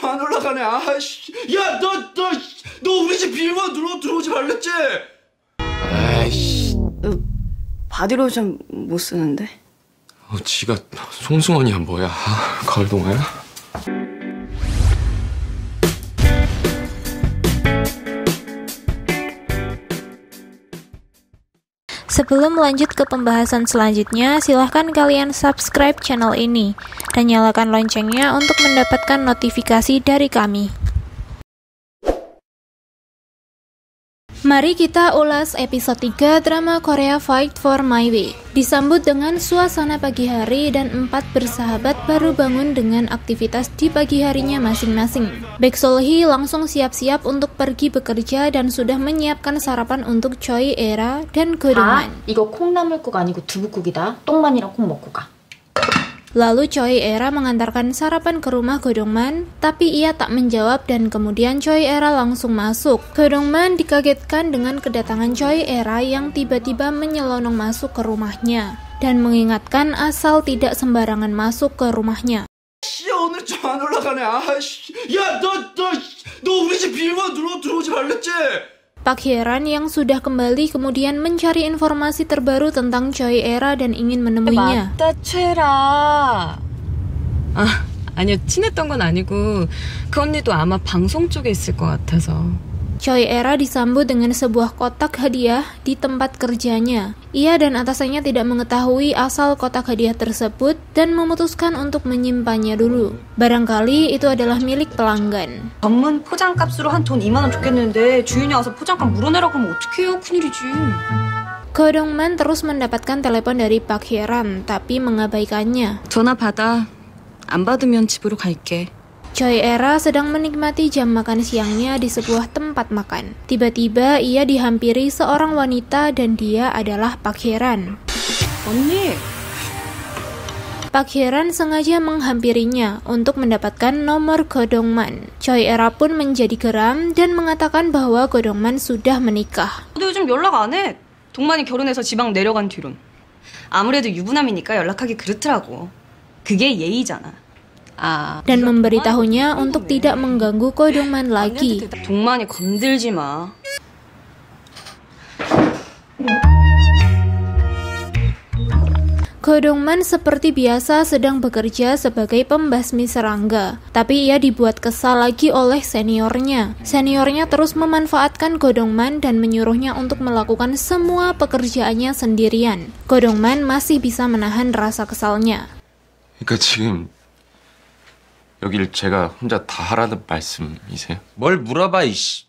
안 올라가네. 아씨, 야, 너 우리 집 비밀번호 누르고 들어오지 말랬지? 아이씨. 바디로션 못 쓰는데? 지가 송승헌이야 뭐야? 가을동화야? Sebelum lanjut ke pembahasan selanjutnya, silahkan kalian subscribe channel ini dan nyalakan loncengnya untuk mendapatkan notifikasi dari kami. Mari kita ulas episode 3 drama Korea Fight for My Way. Disambut dengan suasana pagi hari dan 4 bersahabat baru bangun dengan aktivitas di pagi harinya masing-masing. Baek Sol-hee langsung siap-siap untuk pergi bekerja dan sudah menyiapkan sarapan untuk Choi Era dan Go Dong-man. 이거 콩나물국 아니고 두부국이다. 똥만이랑 콩 먹고 가. Lalu Choi Era mengantarkan sarapan ke rumah Go Dong-man, tapi ia tak menjawab dan kemudian Choi Era langsung masuk. Go Dong-man dikagetkan dengan kedatangan Choi Era yang tiba-tiba menyelonong masuk ke rumahnya dan mengingatkan asal tidak sembarangan masuk ke rumahnya. 오늘 좀 안 올라가네. 아씨, 야, 너 우리 집 비밀번호 누르고 들어오지 말랬지? Park Hye-ran yang sudah kembali kemudian mencari informasi terbaru tentang Choi Era dan ingin menemuinya. 맞다, 최라. 아니요, 친했던 건 아니고 그 언니도 아마 방송 쪽에 있을 것 같아서. Choi Era disambut dengan sebuah kotak hadiah di tempat kerjanya. Ia dan atasannya tidak mengetahui asal kotak hadiah tersebut dan memutuskan untuk menyimpannya dulu. Barangkali itu adalah milik pelanggan. 전문 포장값으로 한 돈 2만 원 줬겠는데 주인이 와서 포장값 물어내라고 하면 어떡해요? 큰일이지. Go Dong-man terus mendapatkan telepon dari Park Hye-ran tapi mengabaikannya. 전화 받아. 안 받으면 집으로 갈게. Choi Era sedang menikmati jam makan siangnya di sebuah tempat makan. Tiba-tiba ia dihampiri seorang wanita dan dia adalah Park Hye-ran. 언니. Park Hye-ran sengaja menghampirinya untuk mendapatkan nomor Go Dong-man. Choi Era pun menjadi geram dan mengatakan bahwa Go Dong-man sudah menikah. 너 요즘 연락 안 해? 동만이 결혼해서 지방 내려간 뒤론. 아무래도 유부남이니까 연락하기 그렇더라고. 그게 예의잖아. Dan memberitahunya untuk tidak mengganggu Go Dong-man lagi. 동만이 건들지 마. Go Dong-man seperti biasa sedang bekerja sebagai pembasmi serangga, tapi ia dibuat kesal lagi oleh seniornya. Seniornya terus memanfaatkan Go Dong-man dan menyuruhnya untuk melakukan semua pekerjaannya sendirian. Go Dong-man masih bisa menahan rasa kesalnya. 그러니까 지금 여길 제가 혼자 다 하라는 말씀이세요? 뭘 물어봐 이씨.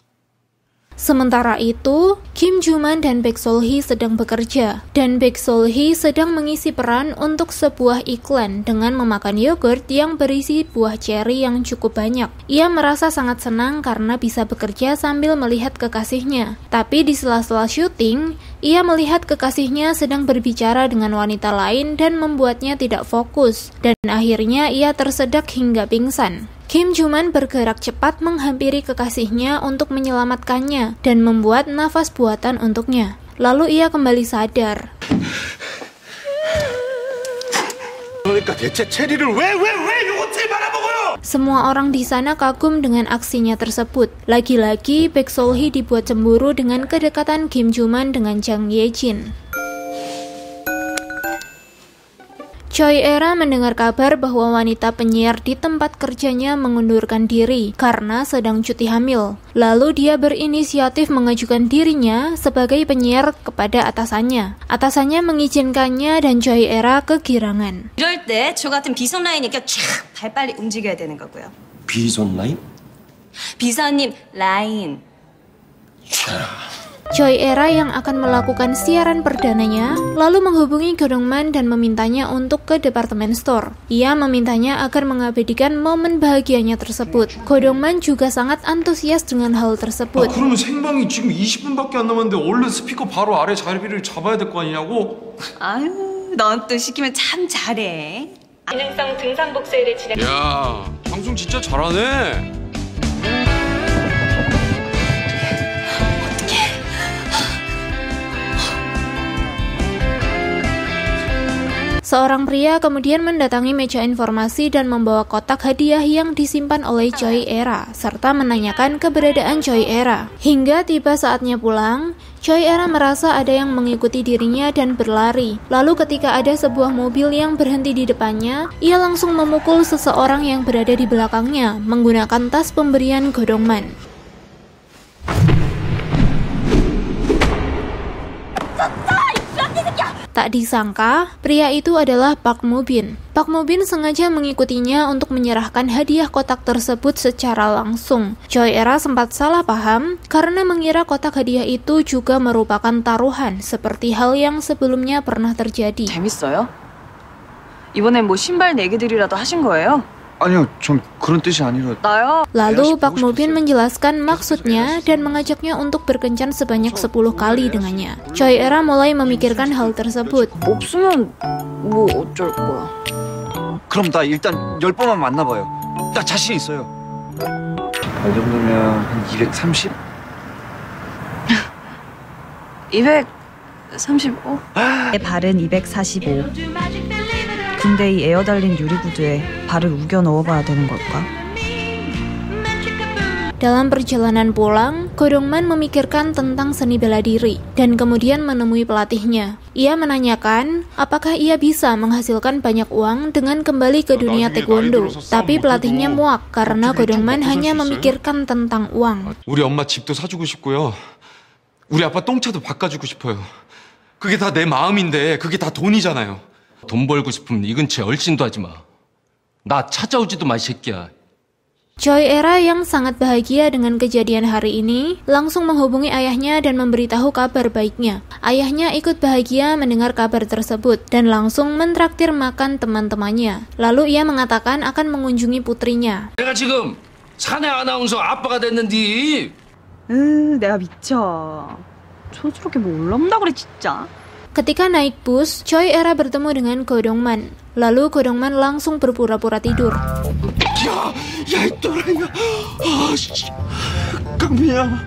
Sementara itu, Kim Joo-man dan Baek Sol-hee sedang bekerja, dan Baek Sol-hee sedang mengisi peran untuk sebuah iklan dengan memakan yogurt yang berisi buah ceri yang cukup banyak. Ia merasa sangat senang karena bisa bekerja sambil melihat kekasihnya. Tapi di sela-sela syuting, ia melihat kekasihnya sedang berbicara dengan wanita lain dan membuatnya tidak fokus, dan akhirnya ia tersedak hingga pingsan. Kim Joo-man bergerak cepat menghampiri kekasihnya untuk menyelamatkannya dan membuat nafas buatan untuknya. Lalu ia kembali sadar. 그러니까 대체 체리를 왜 요거트에 말아먹어요? Semua orang di sana kagum dengan aksinya tersebut. Lagi-lagi Baek Sol-hee dibuat cemburu dengan kedekatan Kim Joo-man dengan Jang Ye-jin. Choi Era mendengar kabar bahwa wanita penyiar di tempat kerjanya mengundurkan diri karena sedang cuti hamil. Lalu dia berinisiatif mengajukan dirinya sebagai penyiar kepada atasannya. Atasannya mengizinkannya dan Choi Era kegirangan. 이럴 때 저 같은 비선 라인이 이렇게 촥 발빨리 움직여야 되는 거고요. 비선 라인? 비서님 라인. Choi Era yang akan melakukan siaran perdananya lalu menghubungi Go Dong-man dan memintanya untuk ke departemen store. Ia memintanya agar mengabadikan momen bahagianya tersebut. Go Dong-man juga sangat antusias dengan hal tersebut. 그러면 생방이 지금 20분밖에 안 남았는데 얼른 스피커 바로 아래 자리를 잡아야 될 거 아니냐고? 아유, 넌 또 시키면 참 잘해. 기능성 등산복 세일을 진행. 야, 방송 진짜 잘하네. Seorang pria kemudian mendatangi meja informasi dan membawa kotak hadiah yang disimpan oleh Choi Era, serta menanyakan keberadaan Choi Era. Hingga tiba saatnya pulang, Choi Era merasa ada yang mengikuti dirinya dan berlari. Lalu ketika ada sebuah mobil yang berhenti di depannya, ia langsung memukul seseorang yang berada di belakangnya menggunakan tas pemberian Godongman. Tak disangka, pria itu adalah Park Mo-bin. Park Mo-bin sengaja mengikutinya untuk menyerahkan hadiah kotak tersebut secara langsung. Choi Era sempat salah paham karena mengira kotak hadiah itu juga merupakan taruhan, seperti hal yang sebelumnya pernah terjadi. 재밌어요? 이번엔 뭐 신발 4개들이라도 하신 거예요? 아니요, 전 그런 뜻이 아니라. 나요? Lalu Park Mo-bin menjelaskan maksudnya dan mengajaknya untuk berkencan sebanyak 10 kali dengannya. Choi Era mulai memikirkan hal tersebut. 없으면 뭐 어쩔 거야. 그럼 나 일단 10번만 만나봐요. 나 자신 있어요. 이 정도면 한 230? 235? 내 발은 245. 근데 이 에어 달린 유리 구두에 발을 우겨 넣어봐야 되는 걸까? Dalam perjalanan pulang, Godongman memikirkan tentang seni bela diri dan kemudian menemui pelatihnya. Ia menanyakan apakah ia bisa menghasilkan banyak uang dengan kembali ke dunia taekwondo. Tapi pelatihnya muak karena Godongman hanya memikirkan tentang uang. 우리 엄마 집도 사주고 싶고요. 우리 아빠 똥차도 바꿔주고 싶어요. 그게 다 내 마음인데 그게 다 돈이잖아요. 돈 벌고 싶으면 이 근처에 얼씬도 하지 마. 나 찾아오지도 마, 이 새끼야. Choi Era yang sangat bahagia dengan kejadian hari ini langsung menghubungi ayahnya dan memberitahu kabar baiknya. Ayahnya ikut bahagia mendengar kabar tersebut dan langsung mentraktir makan teman-temannya. Lalu ia mengatakan akan mengunjungi putrinya. 내가 지금 사내 아나운서 아빠가 됐는디. 내가 미쳐. 촌스럽게 뭐 올라온다 그래 진짜. Ketika naik bus, Choi Era bertemu dengan Godongman. Lalu Godongman langsung berpura-pura tidur. 야, 이 또라이야. 아, 씨. 강민아.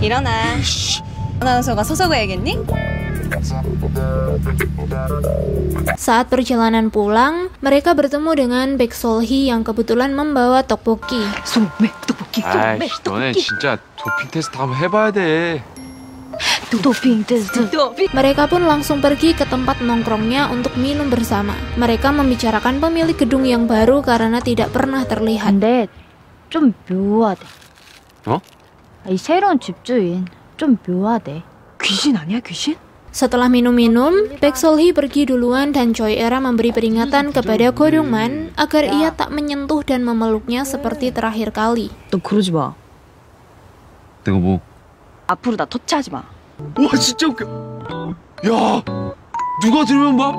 일어나. 아나운서가 서서 가야겠니? Saat perjalanan pulang, mereka bertemu dengan Baek Sol-hee yang kebetulan membawa tteokbokki. 소매 떡볶이 소매 아이씨, 너네 진짜 도핑 테스트 한번 해봐야 돼. 도핑 테스트 도핑. Mereka pun langsung pergi ke tempat nongkrongnya untuk minum bersama. Mereka membicarakan pemilik gedung yang baru karena tidak pernah terlihat. 근데 좀 묘하대. 어? 이 새로운 집주인 좀 묘하대. 귀신 아니야 귀신? Setelah minum-minum, Baek Sol-hee pergi duluan dan Choi Era memberi peringatan kepada Godongman agar ia tak menyentuh dan memeluknya seperti terakhir kali. 너 그러지 마. 내가 뭐? 앞으로 나 터치하지 마. 와, 진짜 웃겨. 야, 누가 들으면 막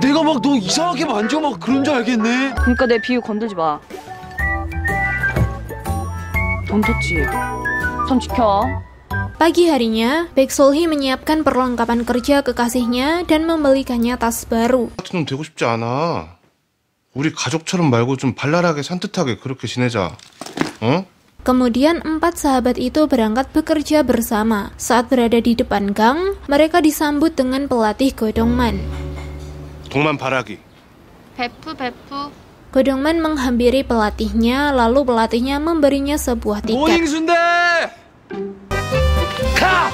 내가 막 너 이상하게 만져 막 그런 줄 알겠네. 그러니까 내 비유 건들지 마. 돈 터치. 손 지켜. Pagi harinya, Baek Sol-hee menyiapkan perlengkapan kerja kekasihnya dan membelikannya tas baru. 같은 놈 되고 싶지 않아. 우리 가족처럼 말고 좀 발랄하게 산뜻하게 그렇게 지내자. 어? Kemudian 4 sahabat itu berangkat bekerja bersama. Saat berada di depan gang, mereka disambut dengan pelatih Godongman. 동만 바라기. 베프. Godongman menghampiri pelatihnya, lalu pelatihnya memberinya sebuah tiket. 모닝순대. 가.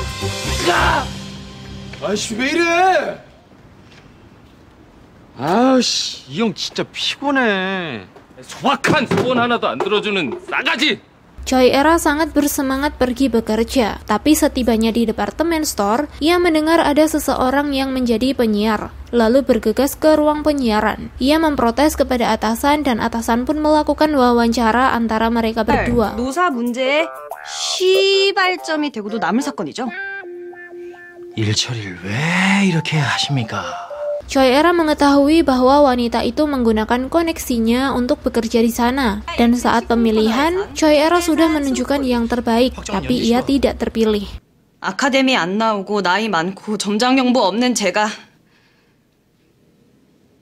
아이씨, 왜 이래? 아씨, 이 형 진짜 피곤해. 소박한 소원 하나도 안 들어주는 싸가지. Choi Era sangat bersemangat pergi bekerja, tapi setibanya di departemen store, ia mendengar ada seseorang yang menjadi penyiar, lalu bergegas ke ruang penyiaran. Ia memprotes kepada atasan dan atasan pun melakukan wawancara antara mereka berdua. 노사 문제에 시발점이 되고도 남을 사건이죠? 일 처리를 왜 이렇게 하십니까? Choi Era mengetahui bahwa wanita itu menggunakan koneksinya untuk bekerja di sana. Dan saat pemilihan, Choi Era sudah menunjukkan yang terbaik, tapi ia tidak terpilih. 아카데미 안 나오고 나이 많고 점장 경부 없는 제가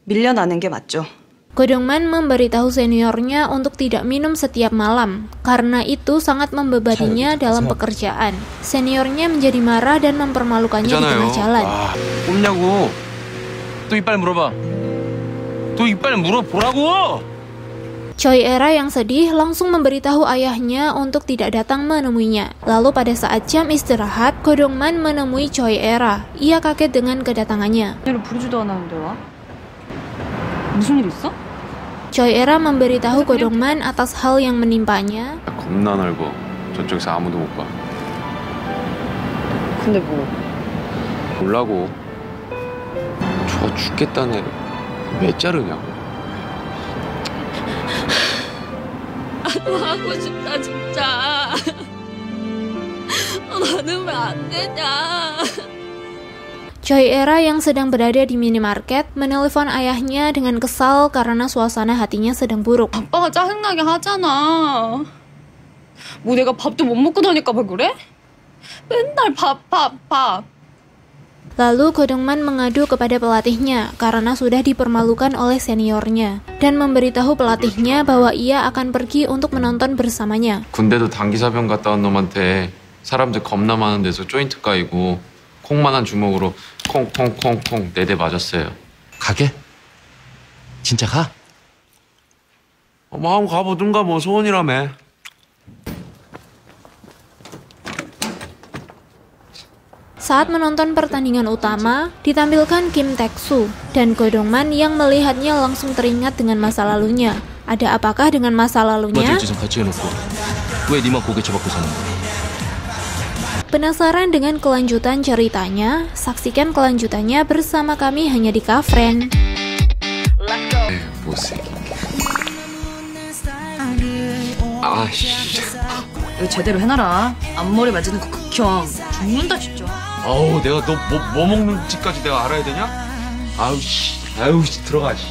밀려나는 게 맞죠. Godongman memberitahu seniornya untuk tidak minum setiap malam, karena itu sangat membebaninya dalam pekerjaan. Seniornya menjadi marah dan mempermalukannya di tengah jalan. 꼽냐고. 또 이빨 물어봐. 또 이빨 물어보라고! Choi Era yang sedih langsung memberitahu ayahnya untuk tidak datang menemuinya. Lalu pada saat jam istirahat, Go Dong-man menemui Choi Era. Ia kaget dengan kedatangannya. 얘를 부르지도 않았는데 와? 무슨 일 있어? Choi Era memberitahu Go Dong-man atas hal yang menimpanya. 겁나 넓어. 저쪽에서 아무도 못 봐. 근데 뭐 몰라고. 저 죽겠다는 애를 왜 자르냐고. 나도 하고 싶다 진짜. 나는 왜 안 되냐. Choi Era yang sedang berada di minimarket menelepon ayahnya dengan kesal karena suasana hatinya sedang buruk. 아빠가 짜증나게 하잖아. 뭐 내가 밥도 못 먹고 다닐까 봐 그래? 맨날 밥. Lalu Go Dong-man mengadu kepada pelatihnya karena sudah dipermalukan oleh seniornya dan memberitahu pelatihnya bahwa ia akan pergi untuk menonton bersamanya. 군대도 단기사병 갔다 온 놈한테 사람들 겁나 많은 데서 조인트 까이고 콩만한 주먹으로 콩콩콩콩 4대 맞았어요. 가게? 진짜 가? 마음 가보든가 뭐 소원이라며. Saat menonton pertandingan utama, ditampilkan Kim Taek-soo dan Go Dong-man yang melihatnya langsung teringat dengan masa lalunya. Ada apakah dengan masa lalunya? 짓은 같이 해놓고 왜 니만 고개 쳐박고 사는 거야? Penasaran dengan kelanjutan ceritanya? Saksikan kelanjutannya bersama kami hanya di Kafren. 못생긴. 이거 제대로 해놔라. 앞머리 맞는 거 극혐. 죽는다 진짜. 아우 내가 너 뭐 먹는지까지 내가 알아야 되냐? 아우 씨 들어가 씨.